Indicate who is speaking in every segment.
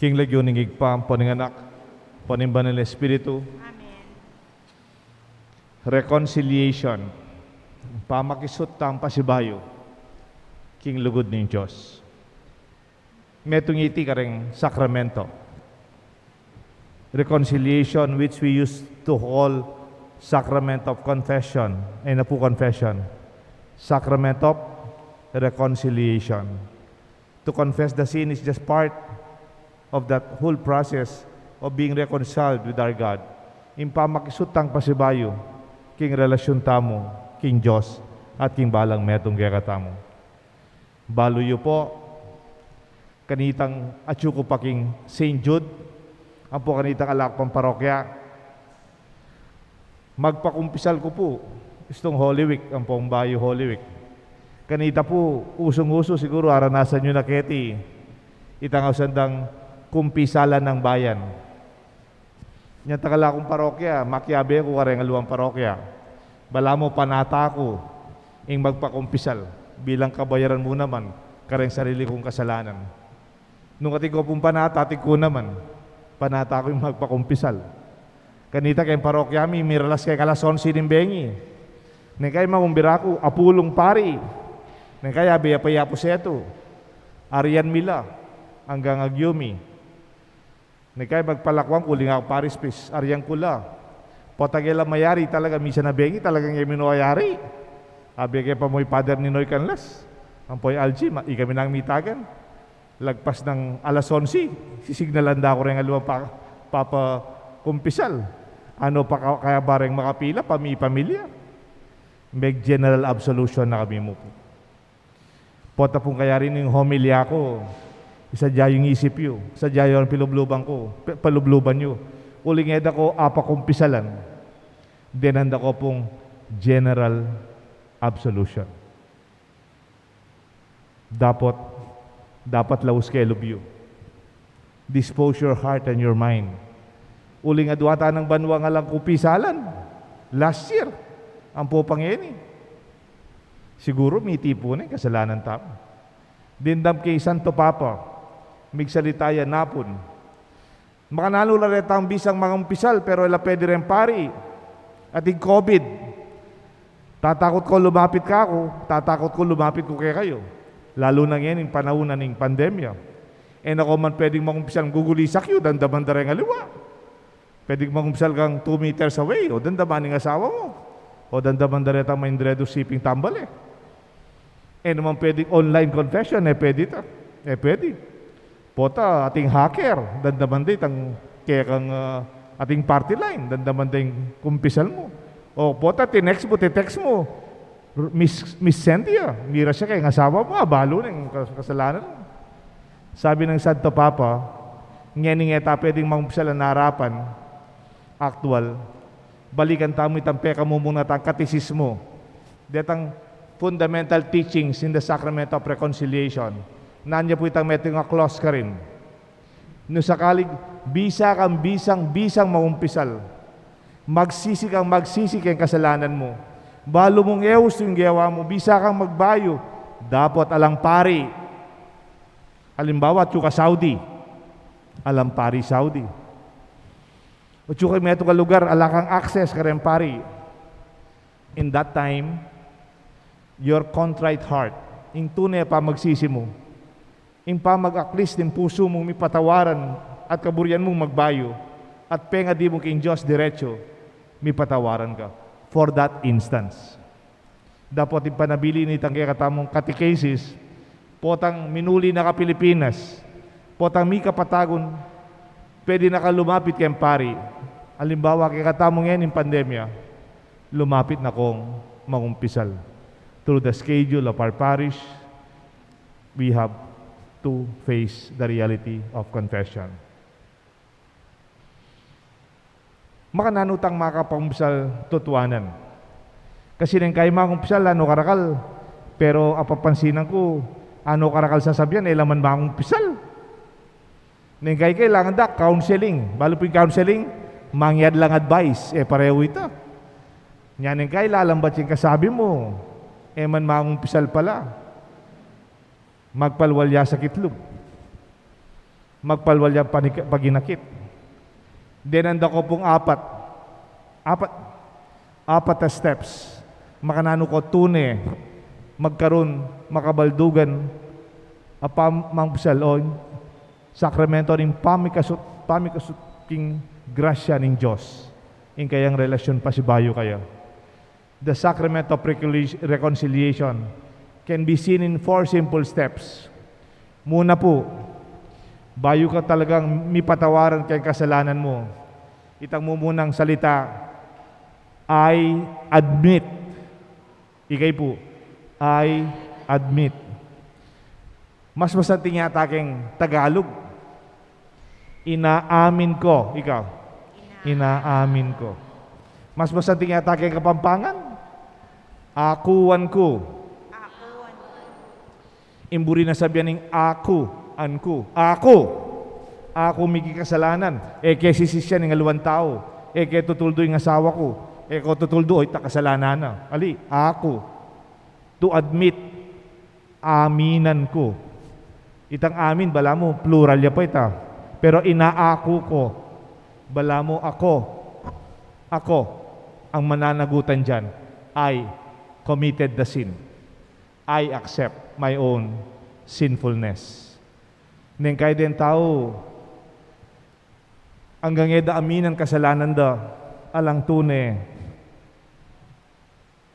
Speaker 1: King Legioning Igpam, po ng anak, po ng Banal na Espiritu.
Speaker 2: Amen.
Speaker 1: Reconciliation. Pamakisot tang pasibayo. King lugod ng Diyos. Metong iti kareng sakramento. Reconciliation which we used to call sacrament of confession. Ay na po confession. Sacrament of reconciliation. To confess the sin is just part of that whole process of being reconciled with our God. Impamakisutang pasibayo, king relasyon tamo, king Diyos, at king balang metong kaya katamo. Baluyo po, kanitang atsuko pa king St. Jude, ang po kanitang alakpang parokya. Magpakumpisal ko po, istong Holy Week, ang pong bayo Holy Week. Kanita po, usong-uso siguro, aranasan nyo na keti, itangaw sandang kumpisalan ng bayan. Yan takala akong parokya, makiabe ko kareng aluang parokya. Bala mo panata ko, ing magpakumpisal, bilang kabayaran mo naman, kareng sarili kong kasalanan. Nung ating ko pong panata, ating ko naman, panata ko yung magpakumpisal. Kanita kayong parokya, may miralas kay kalason sinimbengi. Nang kaya mamumbira ko, apulong pari. Nang kaya biyapayapo seto, Arian Mila, hanggang Agyumi. Ni kay magpalakwang kuling ako Paris Peace, Aryang Kula. Potagela mayari talaga, misa na bengi talagang yung minuayari. Abi kay pa mo'y father ni Noy Canlas. Ang po'y Algi, ikami nang mitagan. Lagpas ng alas 11, sisignalan da ko rin ang luwang papa kumpisal. Ano pa kaya bareng makapila, pamilya. May general absolution na kami mo po. Pota pong kaya rin yung homilya ko. Isadya yung isip yu, isadya yung pilubluban ko, palubluban nyo. Uling eda ko, apakumpisalan. Denanda ko pong general absolution. Dapat laus kayo lubyo. Dispose your heart and your mind. Uling adwata ng banwa nga lang kumpisalan. Last year, ang popang yan eh. Siguro may tipo na kasalanan tamo. Dindam kay Santo Papa, migsalitaya napon. Makanalo na rin ang bisang mga umpisal, pero ila pwede rin pari. At yung COVID, tatakot ko lumapit ka ako, tatakot ko lumapit ko kayo. Lalo na ngayon, yung panahon ng pandemya. E ako man pwedeng mangumpisal, gugulisak yun, dandaman da rin aliwa. Pwedeng mangumpisal kang 2 meters away, o dandaman ng asawa mo. O dandaman da rin ang maindredo siping tambal eh. E naman pwedeng online confession, pwede ito. Pwede. Pota, ating hacker, dandaman din ang kaya kang ating party line, dandaman din kumpisal mo. O pota, tinext mo, titext mo, Miss Cynthia, mira siya kay asawa mo, balo ng kasalanan. Sabi ng Santo Papa, ngayon nga pwedeng mangumpisal na harapan, actual, balikan tamo itang peka mo muna tang katisismo. Detang fundamental teachings in the sacrament of reconciliation. Nanya po itang metong clause ka rin. No sakalig, bisang maumpisal. Magsisi kang kasalanan mo. Balo mong eus yung gawa mo, bisa kang magbayo. Dapat alang pari. Halimbawa, tsuka Saudi. Alang pari Saudi. O tsuka metong lugar, alakang access ka rin pari. In that time, your contrite heart, yung tunay pa magsisi mo, yung pamag-aklis ng puso mong may patawaran at kaburian mong magbayo at penga di mo king Diyos diretso, may patawaran ka. For that instance. Dapat ipanabili ni tangkay katamong catechesis, potang minuli na ka Pilipinas, potang mi kapatagon, pwede na ka lumapit kayong pari. Halimbawa, kay katamong yan yung pandemya, lumapit na kong mangumpisal. Through the schedule of our parish, we have to face the reality of confession. Makananutang makapangumpisal tutuanan. Kasi nang kayo makumpisal, ano karakal. Pero apapansinan ko, ano karakal sasabihan, laman makumpisal. Nang kayo kailangan da, counseling. Balo po yung counseling, mangyad lang advice. Pareho ito. Yan nang kayo, lalambat yung kasabi mo. Man makumpisal pala. Magpalwalya sa kitlog. magpalwalya paginakit. Dinanda ko pong apat na steps. Makanano ko tune, magkaroon, makabaldugan, apamangpsal o sakramento ng pamikasut king grasya ng Diyos. In kayang relasyon pa si bayo kayo. The sacrament of reconciliation can be seen in 4 simple steps. Muna po, bayo ka talagang mipatawaran kay kasalanan mo. Itang mo munang salita, I admit. Ikay po, I admit. Mas masanting yata aking Tagalog. Inaamin ko. Ikaw, inaamin ko. Mas masanting yata aking Kapampangan. Akuan ko. Imburi na sabihan ng anku. Ako migi kasalanan. Kaya sisisya ng aluwan tao. Kaya tutuldo yung asawa ko. Ko tutuldo, kasalanan na. Ali, ako. To admit, aminan ko. Itang amin, bala mo, plural ya pa ita. Pero inaako ko. Bala mo, ako, ang mananagutan dyan. I committed the sin. I accept my own sinfulness. Neng kaya din tao, hanggang eda aminan kasalanan da, alang tune,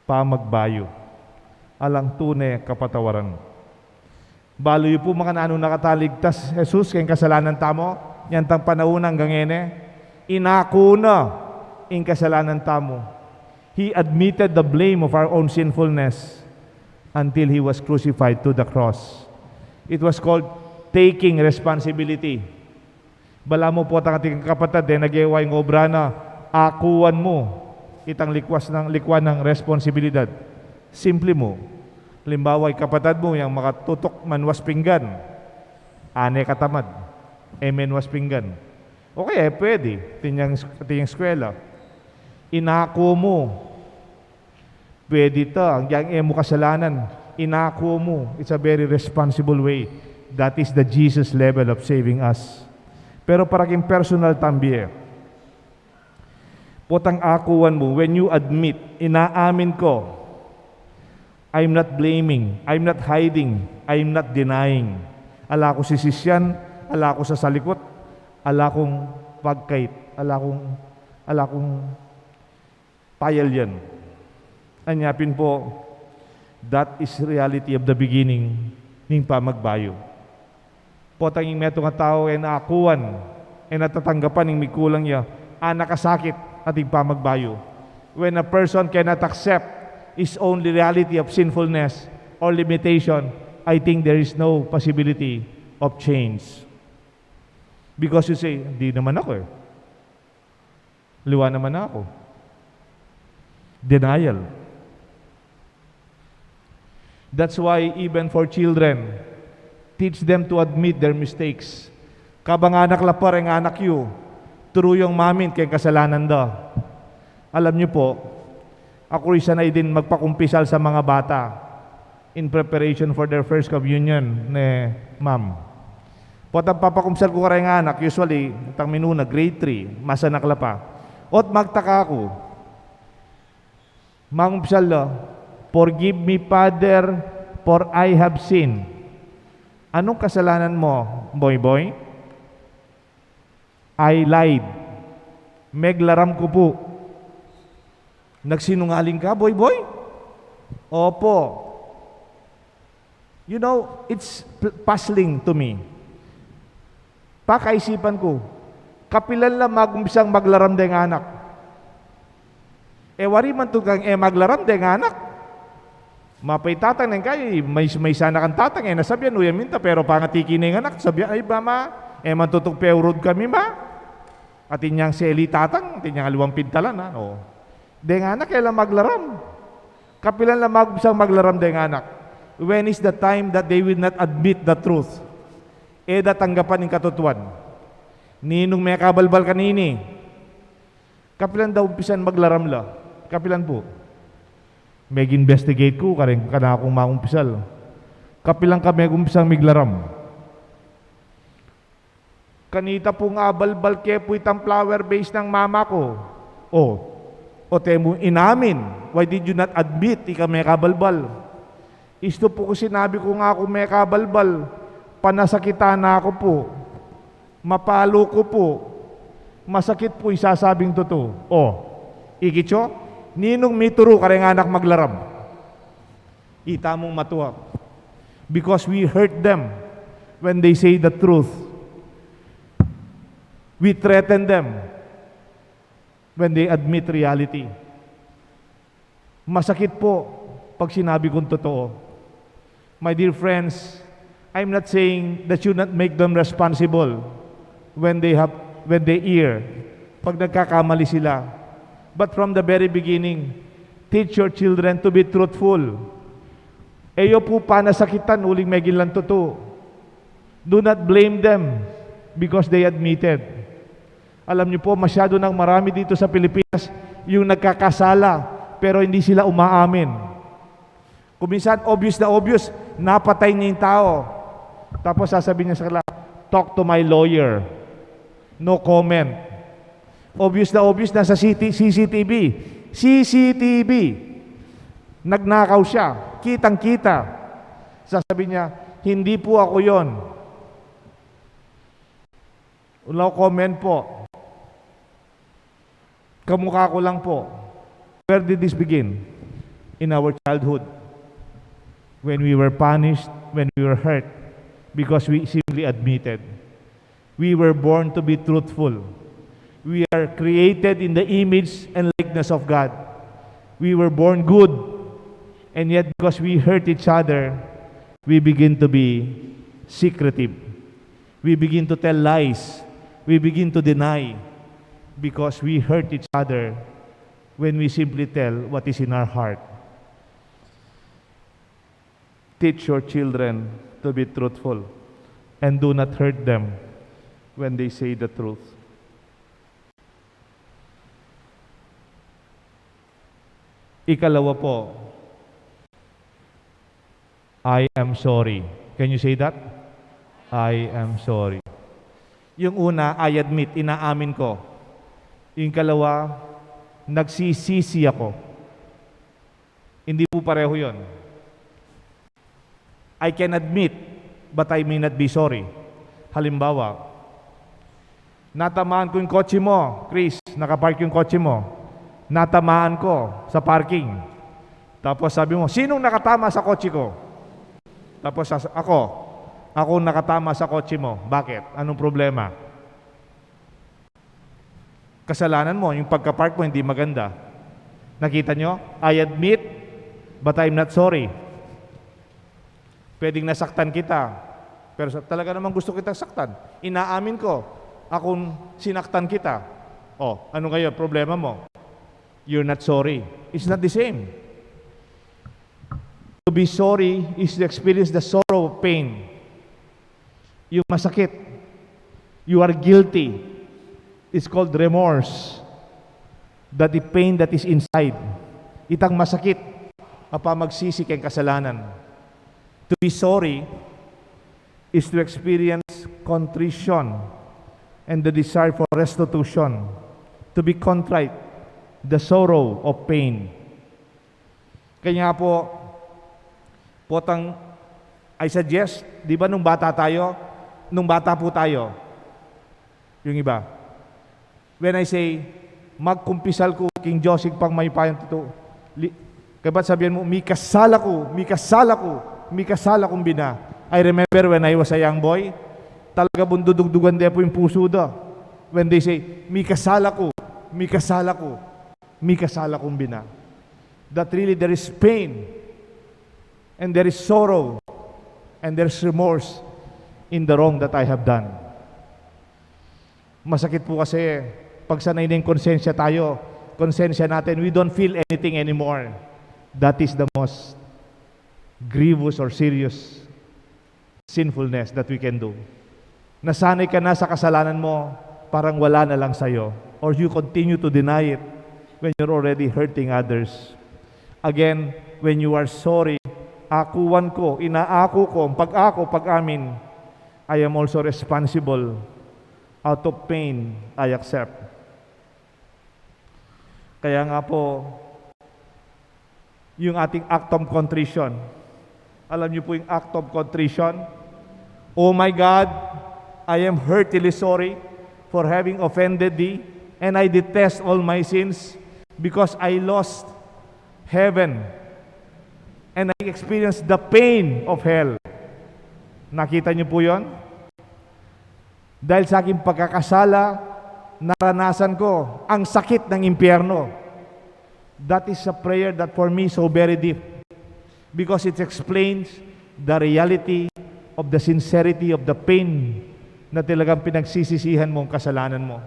Speaker 1: pamagbayo. Alang tune, kapatawaran. Baloy po mga nano nakataligtas, Jesus, kayong kasalanan tamo, yan tang panahon hanggang ene, inako na in kasalanan tamo. He admitted the blame of our own sinfulness until He was crucified to the cross. It was called taking responsibility. Bala mo po ang ating kapatid, nag-iwa yung obra na akuan mo itang likwan ng responsibilidad. Simple mo. Halimbawa, kapatid mo yung makatutok manwas pinggan, ane katamad, menwas pinggan. Okay, pwede. Tinyang eskwela. Inako mo. Pwede ito. Ang mo kasalanan. Inako mo. It's a very responsible way. That is the Jesus level of saving us. Pero paraking personal tambiye. Potang akuan mo, when you admit, inaamin ko, I'm not blaming, I'm not hiding, I'm not denying. Ala ko sisisyan, ala ko sa salikot, ala kong pagkait, ala kong payal yan. Anyapin po, that is reality of the beginning ng pamagbayo. Potang yung meto nga tao ay naakuan, ay natatanggapan ng mikulang niya, nakasakit at yung pamagbayo. When a person cannot accept his own reality of sinfulness or limitation, I think there is no possibility of change. Because you say, di naman ako Liwa naman ako. Denial. That's why even for children, teach them to admit their mistakes. Kabang anak lapar ang anak yu, turuyong mamin kay kasalanan da. Alam niyo po, ako rin sanay din magpakumpisal sa mga bata in preparation for their first communion ni ma'am. Potang papakumsal ko karay nga anak, usually, tang minuna, grade 3, masanak la pa. Ot magtaka ako, mangumpisal la, forgive me, Father, for I have sinned. Anong kasalanan mo, boy? I lied. Meglaram ko po. Nagsinungaling ka, boy? Opo. You know, it's puzzling to me. Pakaisipan ko, kapilan lang magumpisang maglaram deng anak. Wari man to kang maglaram deng anak. Mapay tatang neng kayo, may sana kang tatang, nasabihan, uyaminta, pero pangatiki na yung anak, sabihan, ay ba ma, matutok peurod kami ma. At inyang seli tatang, inyang aluwang pintalan, deng anak, kailan maglaram. Kapilan lang magumpisang maglaram deng anak. When is the time that they will not admit the truth? Tanggapan ng katutuan. Ninong may kabalbal kanini. Kapilan daw umpisan maglaram la. Kapilan po. Meg-investigate ko, karing kana akong maumpisal. Kapilan ka meg-umpisang miglaram. Kanita po nga balbal kepoy ang flower base ng mama ko. O temo inamin. Why did you not admit ika may kabalbal? Isto po ko sinabi ko nga ako may kabalbal. Panasakita na ako po. Mapalo ko po. Masakit po isasabing totoo. Ikitso, ninong mituro ka rin anak maglarab. Ita mong matuwa. Because we hurt them when they say the truth. We threaten them when they admit reality. Masakit po pag sinabi kong totoo. My dear friends, I'm not saying that you not make them responsible when they err, pag nagkakamali sila. But from the very beginning, teach your children to be truthful. Eyo po panasakitan, uling megin lang totoo. Do not blame them because they admitted. Alam niyo po, masyado nang marami dito sa Pilipinas yung nagkakasala pero hindi sila umaamin. Kuminsan, obvious na obvious, napatay niya yung tao. Tapos sasabihin niya sa kanila, talk to my lawyer. No comment. Obvious na obvious, nasa CCTV. CCTV. Nagnakaw siya. Kitang-kita. Sasabihin niya, hindi po ako yon. No comment po. Kamukha ko lang po. Where did this begin? In our childhood. When we were punished, when we were hurt, because we simply admitted. We were born to be truthful. We are created in the image and likeness of God. We were born good. And yet, because we hurt each other, we begin to be secretive. We begin to tell lies. We begin to deny because we hurt each other when we simply tell what is in our heart. Teach your children to be truthful and do not hurt them when they say the truth. Ikalawa po, I am sorry. Can you say that? I am sorry. Yung una, I admit, inaamin ko. Yung kalawa, nagsisisi ako. Hindi po pareho yon. I can admit, but I may not be sorry. Halimbawa, natamaan ko yung kotse mo, Chris, nakapark yung kotse mo. Natamaan ko sa parking. Tapos sabi mo, sinong nakatama sa kotse ko? Tapos ako nakatama sa kotse mo. Bakit? Anong problema? Kasalanan mo, yung pagka-park mo hindi maganda. Nakita nyo? I admit, but I'm not sorry. Pwedeng nasaktan kita, pero talaga namang gusto kitang saktan. Inaamin ko, akong sinaktan kita. Ano ngayon? Problema mo? You're not sorry. It's not the same. To be sorry is to experience the sorrow of pain. Yung masakit. You are guilty. It's called remorse. That the pain that is inside. Itang masakit. Apa magsisi kang kasalanan. To be sorry is to experience contrition and the desire for restitution. To be contrite, the sorrow of pain. Kaya po, I suggest, di ba nung bata po tayo, yung iba, when I say, magkumpisal ko, King Joseph pang may payang totoo, kaya ba't sabihin mo, may kasala kong bina. I remember when I was a young boy, talaga bundudugdugan din po yung puso do. When they say, may kasala kong bina. That really there is pain, and there is sorrow, and there is remorse in the wrong that I have done. Masakit po kasi, pag sanay na yung konsensya natin, we don't feel anything anymore. That is the most grievous or serious sinfulness that we can do. Nasanay ka na sa kasalanan mo, parang wala na lang sa'yo. Or you continue to deny it when you're already hurting others. Again, when you are sorry, inaako ko, pag-amin, I am also responsible Out of pain, I accept. Kaya nga po, yung ating act of contrition, alam niyo po yung act of contrition? Oh my God, I am heartily sorry for having offended thee, and I detest all my sins because I lost heaven and I experienced the pain of hell. Nakita niyo po yon? Dahil sa aking pagkakasala, naranasan ko ang sakit ng impyerno. That is a prayer that for me is so very deep because it explains the reality of the sincerity of the pain na talagang pinagsisisihan mo ang kasalanan mo.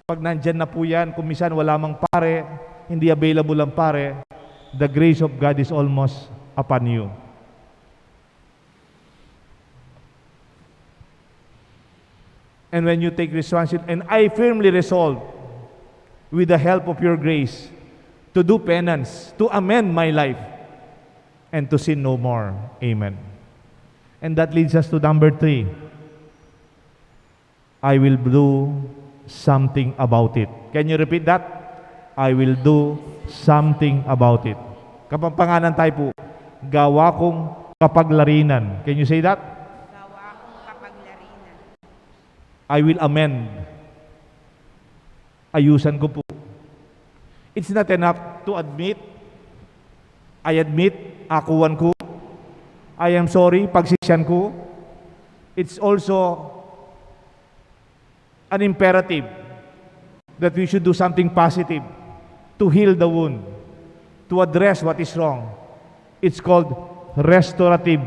Speaker 1: Pag nandyan na po yan, kung minsan wala mang pare, hindi available ang pare, the grace of God is almost upon you. And when you take responsibility, and I firmly resolve, with the help of your grace, to do penance, to amend my life, and to sin no more. Amen. And that leads us to number 3. I will do something about it. Can you repeat that? I will do something about it. Kapampanganan tayo po, gawa kong kapaglarinan. Can you say that?
Speaker 2: Gawa kong kapaglarinan.
Speaker 1: I will amend. Ayusan ko po. It's not enough to admit. I admit, akuan ko. I am sorry, pagsisyan ko. It's also an imperative that we should do something positive to heal the wound, to address what is wrong. It's called restorative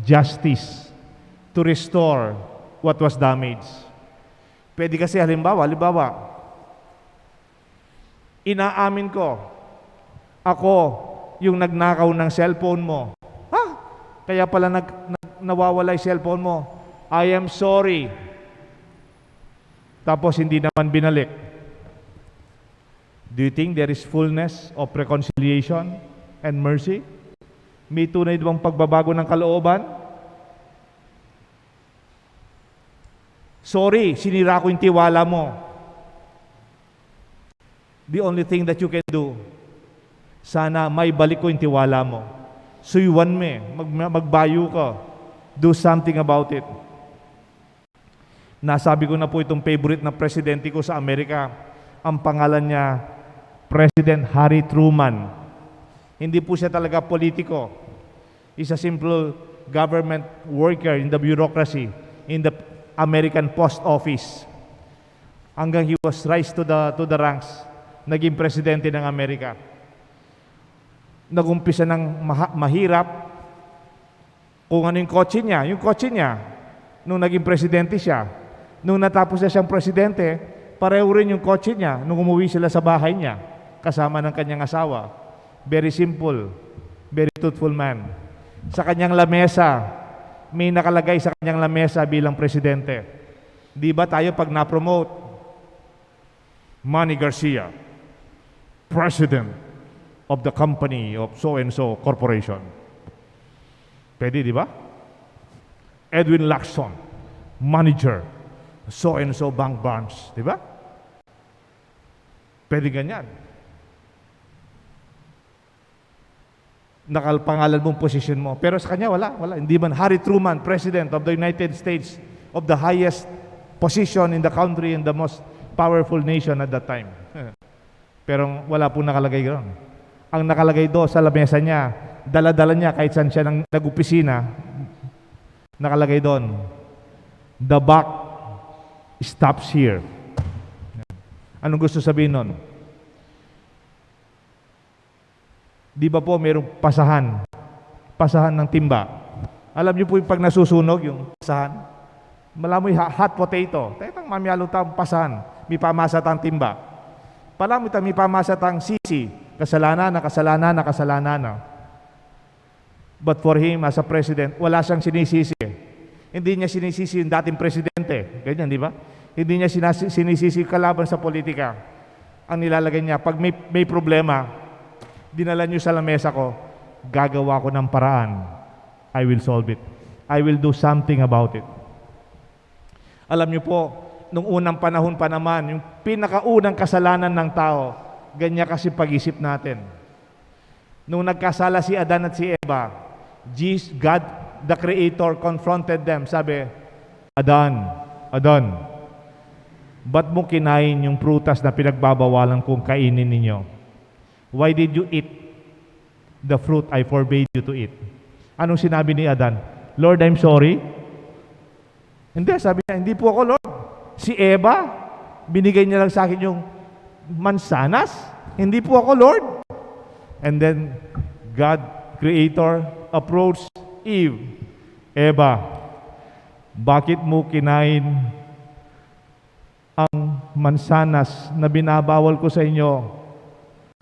Speaker 1: justice, to restore what was damaged. Pwede kasi halimbawa, inaamin ko, ako yung nagnakaw ng cellphone mo. Ha? Kaya pala nawawala yung cellphone mo. I am sorry. Tapos hindi naman binalik. Do you think there is fullness of reconciliation and mercy? May tunay bang pagbabago ng kalooban? Sorry, sinira ko yung tiwala mo. The only thing that you can do, sana may balik ko yung tiwala mo. Suyuan me, magbayo ka. Do something about it. Nasabi ko na po itong favorite na presidente ko sa Amerika. Ang pangalan niya, President Harry Truman. Hindi po siya talaga politiko. He's a simple government worker in the bureaucracy, in the American Post Office. Hanggang he was raised to the ranks, naging presidente ng Amerika. Nagumpisa ng mahirap. Kung ano yung kotse niya, nung naging presidente siya, nung natapos na siyang presidente, pareho rin yung kotse niya nung umuwi sila sa bahay niya, kasama ng kanyang asawa. Very simple, very truthful man. Sa kanyang lamesa, may nakalagay sa kanyang lamesa bilang presidente. Di ba tayo pag na-promote? Manny Garcia, President of the company of so-and-so corporation. Pwede, di ba? Edwin Lacson, manager, so-and-so bank branch. Di ba? Pwede ganyan. Nakalpangalan mong position mo. Pero sa kanya, wala. Hindi man Harry Truman, President of the United States, of the highest position in the country and the most powerful nation at that time. Pero wala po nakalagay doon. Ang nakalagay doon sa lamesa niya, dala-dala niya kahit saan siya nag-opisina, nakalagay doon, the buck stops here. Anong gusto sabihin nun? Di ba po mayroong pasahan ng timba? Alam niyo po yung pag nasusunog yung pasahan, malamoy hot potato, taytang mamiyalo tang pasahan, may pamasa tang timba. Palamoy tang may pamasa tang sisi, kasalanan na. But for him as a president, wala siyang sinisisi. Hindi niya sinisisi yung dating presidente. Ganyan, di ba? Hindi niya sinisisi kalaban sa politika. Ang nilalagay niya, pag may problema, dinala niyo sa lamesa ko, gagawa ko ng paraan. I will solve it. I will do something about it. Alam niyo po, nung unang panahon pa naman, yung pinakaunang kasalanan ng tao, ganyan kasi pag-isip natin. Nung nagkasala si Adan at si Eva, God, the Creator, confronted them. Sabi, Adan, ba't mo kinain yung prutas na pinagbabawalan kong kainin ninyo? Why did you eat the fruit I forbade you to eat? Anong sinabi ni Adan? Lord, I'm sorry. Hindi, sabi niya, hindi po ako, Lord. Si Eva, binigay niya lang sa akin yung mansanas. Hindi po ako, Lord. And then, God, Creator, approached Eve. Eva, bakit mo kinain ang mansanas na binabawal ko sa inyo?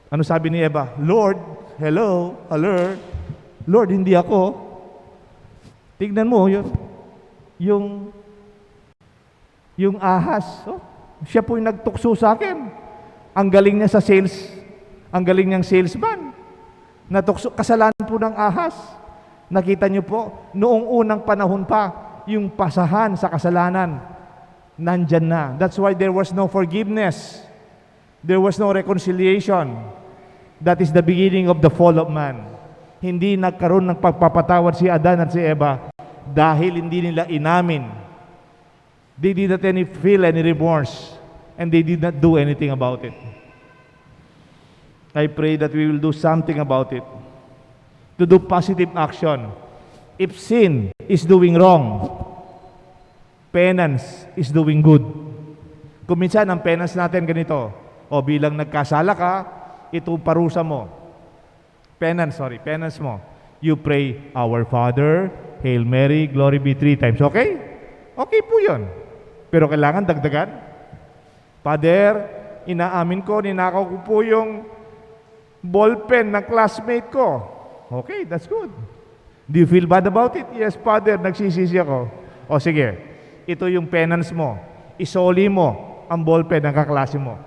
Speaker 1: Ano sabi ni Eva? Lord, hello, Lord, hindi ako. Tignan mo, yung ahas. Oh, siya po yung nagtukso sa akin. Ang galing niya sa sales. Ang galing niyang salesman. Natukso, kasalanan po ng ahas. Nakita niyo po, noong unang panahon pa, yung pasahan sa kasalanan, nandyan na. That's why there was no forgiveness. There was no reconciliation. That is the beginning of the fall of man. Hindi nagkaroon ng pagpapatawad si Adan at si Eva dahil hindi nila inamin. They did not feel any remorse and they did not do anything about it. I pray that we will do something about it. To do positive action. If sin is doing wrong, penance is doing good. Kung minsan ang penance natin ganito, o bilang nagkasala ka, ito parusa mo. Penance mo. You pray, Our Father, Hail Mary, Glory be 3 times. Okay? Okay po yun. Pero kailangan dagdagan. Father, inaamin ko, ninakaw ko po yung ballpen ng classmate ko. Okay, that's good. Do you feel bad about it? Yes, Father, nagsisisi ako. O sige, ito yung penance mo. Isoli mo ang ballpen ng kaklase mo.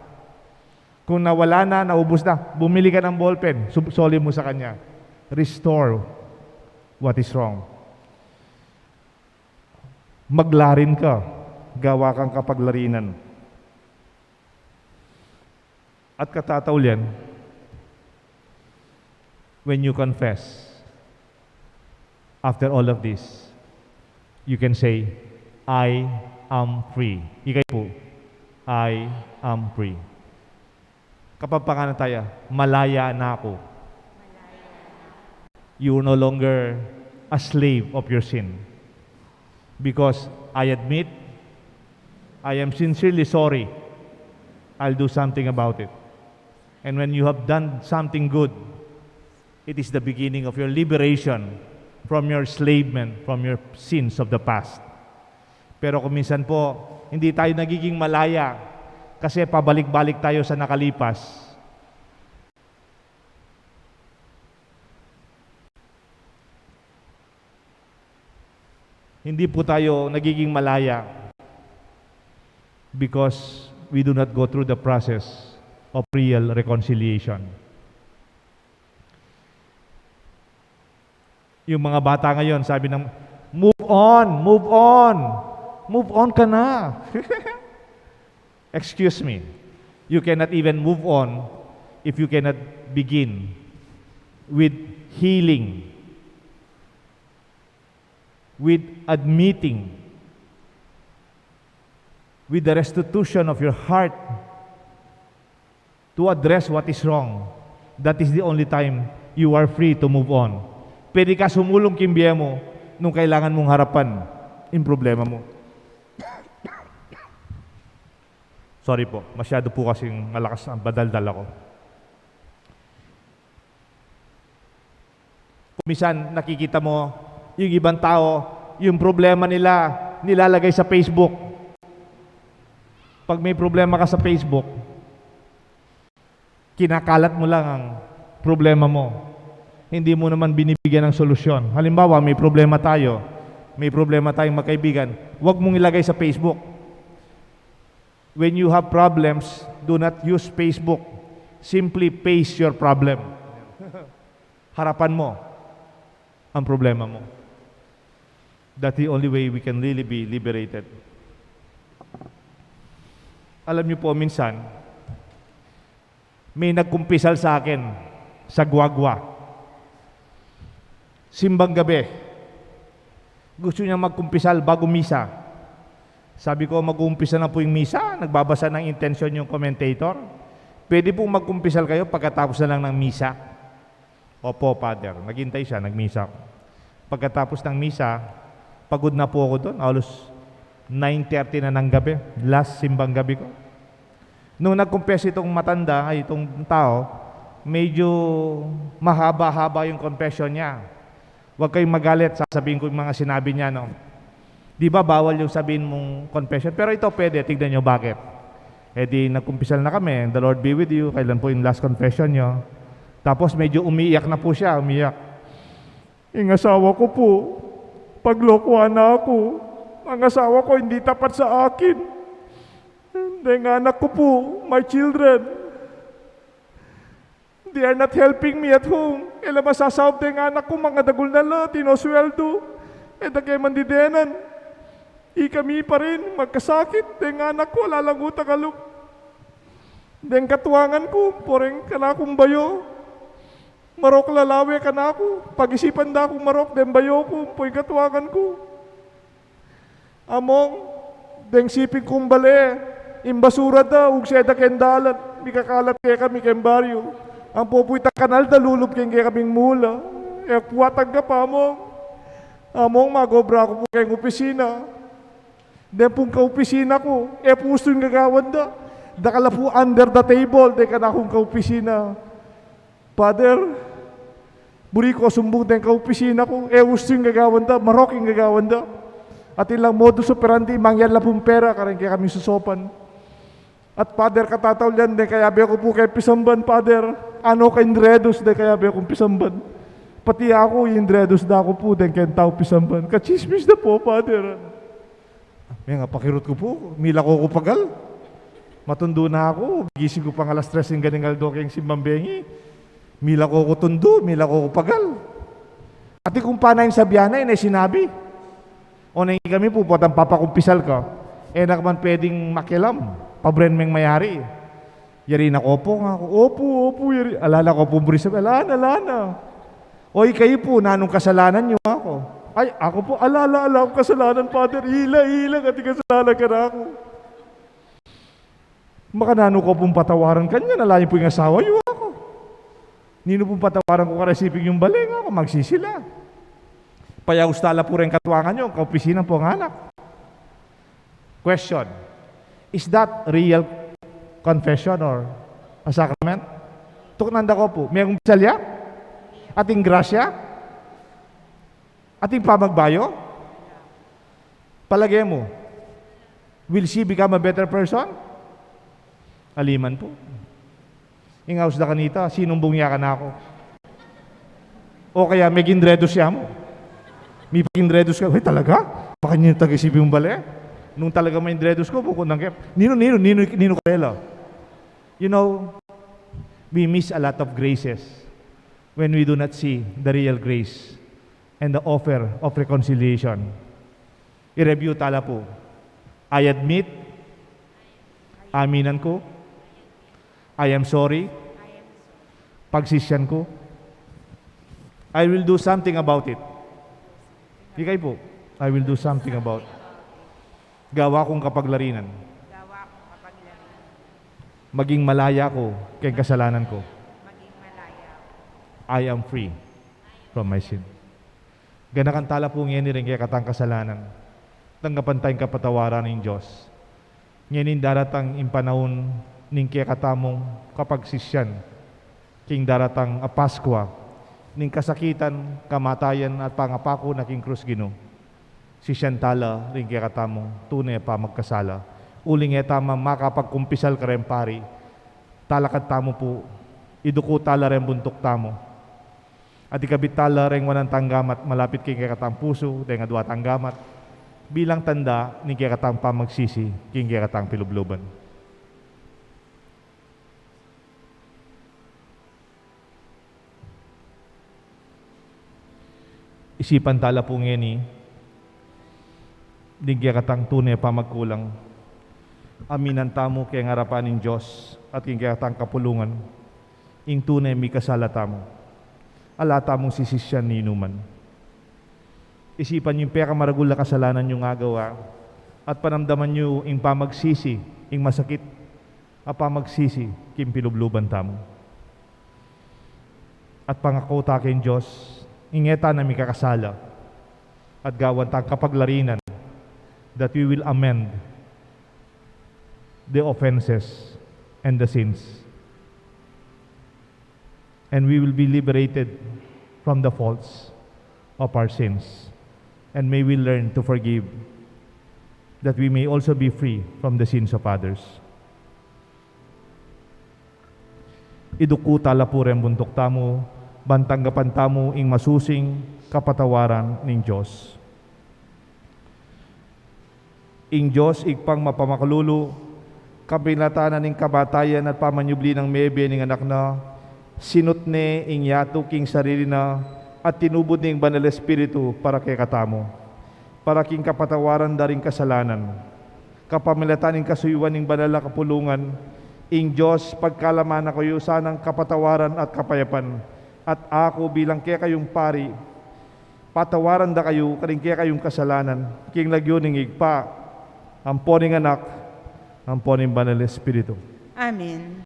Speaker 1: Kung nawala na, naubos na, bumili ka ng ballpen, soli mo sa kanya. Restore what is wrong. Maglarin ka, gawa kang kapaglarinan. At katataulian, when you confess, after all of this, you can say, I am free. Ikay po, I am free. Kapag panganataya, malaya na ako. You are no longer a slave of your sin. Because I admit, I am sincerely sorry. I'll do something about it. And when you have done something good, it is the beginning of your liberation from your enslavement, from your sins of the past. Pero kung minsan po, hindi tayo nagiging malaya kasi pabalik-balik tayo sa nakalipas. Hindi po tayo nagiging malaya because we do not go through the process of real reconciliation. Yung mga bata ngayon, sabi ng, move on ka na. Excuse me, you cannot even move on if you cannot begin with healing, with admitting, with the restitution of your heart to address what is wrong. That is the only time you are free to move on. Pwede ka sumulong kimbiya mo nung kailangan mong harapan yung problema mo. Sorry po, masyado po kasing malakas ang badaldal ako. Minsan nakikita mo yung ibang tao, yung problema nila nilalagay sa Facebook. Pag may problema ka sa Facebook, kinakalat mo lang ang problema mo. Hindi mo naman binibigyan ng solusyon. Halimbawa, may problema tayong magkaibigan, huwag mong ilagay sa Facebook. When you have problems, do not use Facebook. Simply face your problem. Harapan mo ang problema mo. That's the only way we can really be liberated. Alam niyo po, minsan, may nagkumpisal sa akin sa Guagua. Simbang gabi. Gusto niya magkumpisal bago misa. Sabi ko, mag-uumpisa na po yung misa. Nagbabasa ng intensyon yung commentator. Pwede pong magkumpisal kayo pagkatapos na lang ng misa. Opo, Father. Naghintay siya, nagmisa. Pagkatapos ng misa, pagod na po ako doon. Alos 9:30 na ng gabi. Last simbang gabi ko. Nung nag-confess itong matanda, ay itong tao, medyo mahaba-haba yung confession niya. Huwag kayong magalit, sasabihin ko yung mga sinabi niya, no? Di ba bawal yung sabihin mong confession? Pero ito pwede, tignan nyo bakit. Eh di nagkumpisal na kami, the Lord be with you, kailan po yung last confession nyo. Tapos medyo umiiyak na po siya, umiiyak. Yung asawa ko po, paglokohan na ako. Ang asawa ko hindi tapat sa akin. Yung anak ko po, my children, they are not helping me at home. Ela masasawag yung anak ko, mga dagol na la, tinosweldo. E dagay mandidenan. Kami pa rin, magkasakit. Yung anak ko, lalanguta kalong. Yung katuwangan ko, poreng kanakong bayo. Marok lalawe ka na ako. Pag-isipan na akong marok, den bayo ko, po'y katuwangan ko. Among, den siping kong bale, imbasura da, ug siya da kendalat, di kakalat kaya kami kayong baryo. Ang pupuita kanal da, lulub kaya kaming mula. E puwatag ka pa, among, magobra ko po kayong opisina. Den pong ka-opisina ko, e pusto yung gagawan da. Dakala po under the table, de ka na akong ka-opisina. Father, buri ko sumbong din ka-opisina ko, e gusto yung gagawan da, marok yung gagawan da. At ilang modus operandi, mangyan la pong pera, karin kaya kami susopan. At Father, katataw yan, de kaya be ako po kay pisamban, Father. Ano kay Indredos, de kaya be akong pisamban. Pati ako, Indredos da ako po, de kaya tao pisamban. Kachismis na po, Father. May nga, pakirot ko po, mila ko pagal. Matundo na ako, gising ko pang alas 3 yung ganingal do kayong simbambengi. Mila ko tundo, mila ko pagal. Ati kung panayin sa biyanay, na sinabi. O na kami po, potang papakumpisal ka. Eh nakaman pwedeng makilam, pabren meng mayari. Yari na opo nga ako, opo, yari. Alala ko po, burisab, alana. Oy kayo po, nanong kasalanan nyo ako. Ay, ako po, alala ko kasalanan, Father. Hila, kati kasalanan ka na ako. Makanano ko pong patawaran kanya, nalayo po yung asawa nyo ako. Nino pong patawaran ko karesiping yung baling ako, magsisila. Payagustala po rin katuwangan nyo, kaopisina po ang anak. Question, is that real confession or a sacrament? Tuknanda ko po, may akong pisalya? Ating grasya? Ating pamagbayo? Palagay mo, will she become a better person? Aliman po. Ingaws na kanita, sinumbong niya ka na ako. O kaya may gindredos siya mo. May gindredos ka, talaga? Baka niyo tag-isipin yung bali? Nung talaga may gindredos ko, bukod ng kep. Nino Karela. You know, we miss a lot of graces when we do not see the real grace and the offer of reconciliation. I-review tala po. I admit, aminan ko, I am sorry, pagsisyan ko, I will do something about it. Ikay po, I will do something about it. Gawa kong kapaglarinan.
Speaker 2: Gawa kong kapaglarinan.
Speaker 1: Maging malaya ko kay kasalanan ko.
Speaker 2: Maging malaya.
Speaker 1: I am free from my sin. Ganakan tala po ngayon rin kaya katang kasalanan. Tanggapan tayong kapatawaran ng Diyos. Ngayon daratang impanahon ning kaya katamong kapagsisyan. King daratang a Paskwa. Ning kasakitan, kamatayan at pangapako na king krus Ginoo. Si Shantala rin kaya katamong tunay pa magkasala. Uling tama makapagkumpisal ka rin pari. Talakad tamo po, iduko tala rin buntok tamo. At ikabit tala rin wanang tanggamat, malapit kay kaya katang puso, dahil nga duwa tanggamat. Bilang tanda, ni kaya katang pamagsisi, king kaya katang pilubluban. Isipan tala po ngeni, di kaya katang tunay pa magkulang. Aminan tamo kay ngarapan ng Diyos at king kayatang kapulungan, ing tunay mi kasala tamo. Alata mong sisisyan ni inuman. Isipan yung peka maragul na kasalanan yung agawa at panamdaman nyo ing pamagsisi, ing masakit, a pamagsisi, kim pilubluban tamo. At pangako ta ken Diyos, ingeta na mi kakasala at gawan tang kapaglarinan that we will amend the offenses and the sins. And we will be liberated from the faults of our sins. And may we learn to forgive, that we may also be free from the sins of others. Iduku talapurem buntok tamo, bantanggapan tamo ing masusing kapatawaran ning Diyos. Ing Diyos igpang mapamakalulu, kabinatanan ning kabatayan at pamanyubli ng mebe ning anak na, sinutne ing yato king sarili na, at tinubod ning banal espiritu para kay katamo, para king kapatawaran daring kasalanan, kapamilatan ning kasuyuan ning banal na kapulungan, ing Diyos pagkalaman na kayo sanang kapatawaran at kapayapan, at ako bilang kaya kayong pari, patawaran da kayo karing kaya kayong kasalanan, king lagyo ning igpa, ampo ning anak, ampo ning banal espiritu.
Speaker 2: Amen.